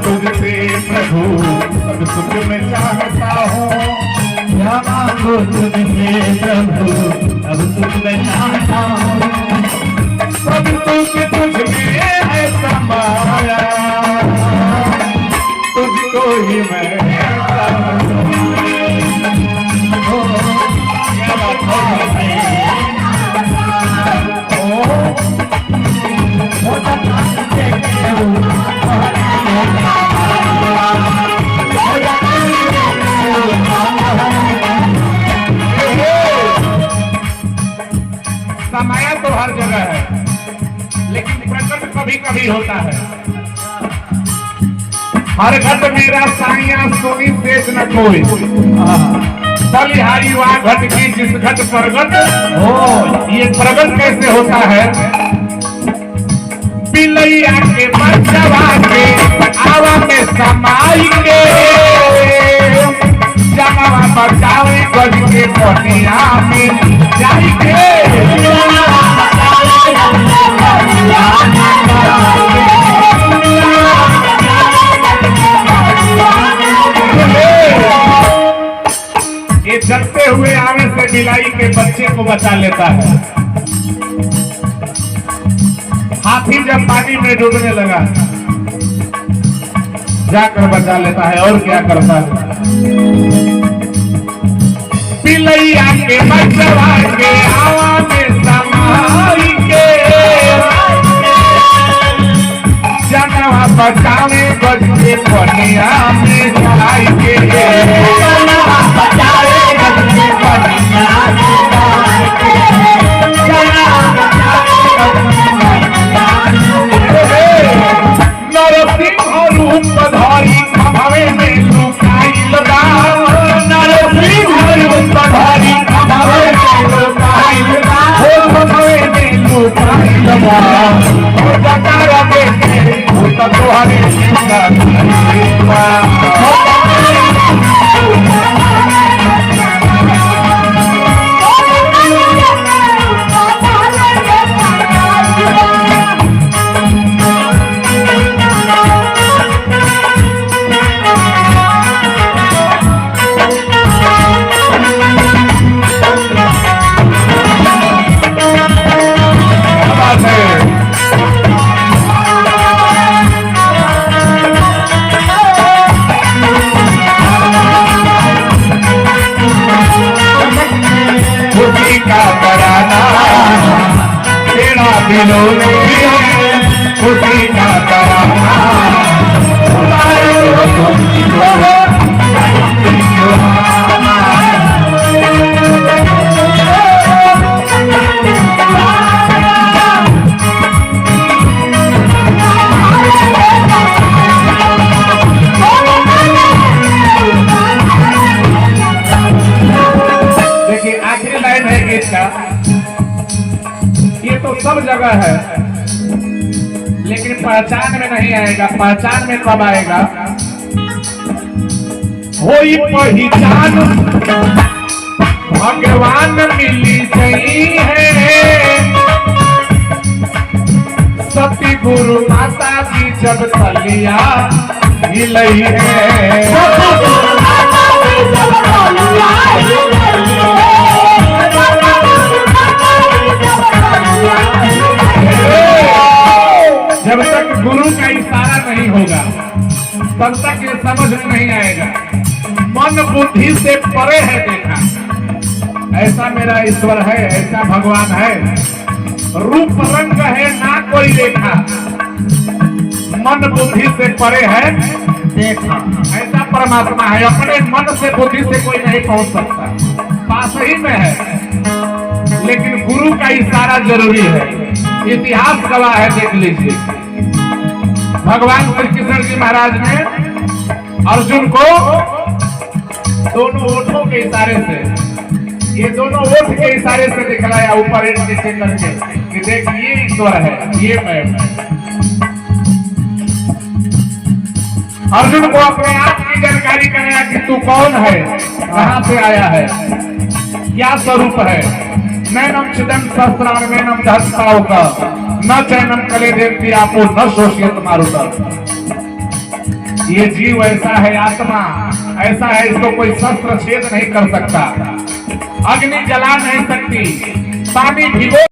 तुझसे प्रभु अब तुझ में चाहता हूँ, क्या मांगो तुझसे प्रभु अब तुझ में चाहता हूँ, सब तुझ में है समाया, तुझको ही मैं चाहता हूँ। क्या बात है, समाया तो हर जगह है, लेकिन प्रकट कभी कभी होता है। हर घट मेरा साइया सोनी तेज न कोई, बलिहारी वहाँ घट की जिस घट प्रगट हो। ये प्रगट कैसे होता है? पिलैया के बचवा के आवा में समाई के, जमावा बचावे गज के पटिया में जाई के, ये जलते हुए आने से बिलाई के बच्चे को बचा लेता है। हाथी जब पानी में डूबने लगा जाकर बचा लेता है, और क्या करता है? पिलैया के बचवा के आवा में समाई के, जनवा बचावे गज के पनिया में जाई के, जनवा बचावे गज के पनिया में जाई के, जनवा बचावे गज के पनिया में जाई के। नरसिंह रूप धारी खंभवे में लुकाइल बा, नरसिंह रूप धारी खंभवे में लुकाइल बा, खंभवे में लुकाइल बा, जटारा देखे तो तोहरे खुशी का कराना देखिए आखिरी लाइन है गीत का। ये तो सब जगह है, लेकिन पहचान में नहीं आएगा। पहचान में कब आएगा? होई पहचान भगवान मिली गई है, सती गुरु माता की जब तलिया हिलई है, जब तक गुरु का इशारा नहीं होगा तब तक ये समझ में नहीं आएगा। मन बुद्धि से परे है देखा, ऐसा मेरा ईश्वर है, ऐसा भगवान है। रूप रंग है ना कोई देखा, मन बुद्धि से परे है देखा, ऐसा परमात्मा है। अपने मन से बुद्धि से कोई नहीं पहुंच सकता, पास ही में है, लेकिन गुरु का इशारा जरूरी है। इतिहास गवाह है, देख लीजिए। भगवान श्री कृष्ण जी महाराज ने अर्जुन को दोनों ओठों के इशारे से, ये दोनों ओठ के इशारे से दिखलाया ऊपर एक नीचे करके कि देख ये ईश्वर है, ये मैं हूं। अर्जुन को अपने आप की जानकारी कराया कि तू कौन है, कहां से आया है, क्या स्वरूप है। नैनम चिदम शस्त्रार्मेणम धत्ताओ का न चैनम कले देवती आपो न शोषित मारुता। ये जीव ऐसा है, आत्मा ऐसा है, इसको कोई शस्त्र छेद नहीं कर सकता, अग्नि जला नहीं सकती, पानी भिगो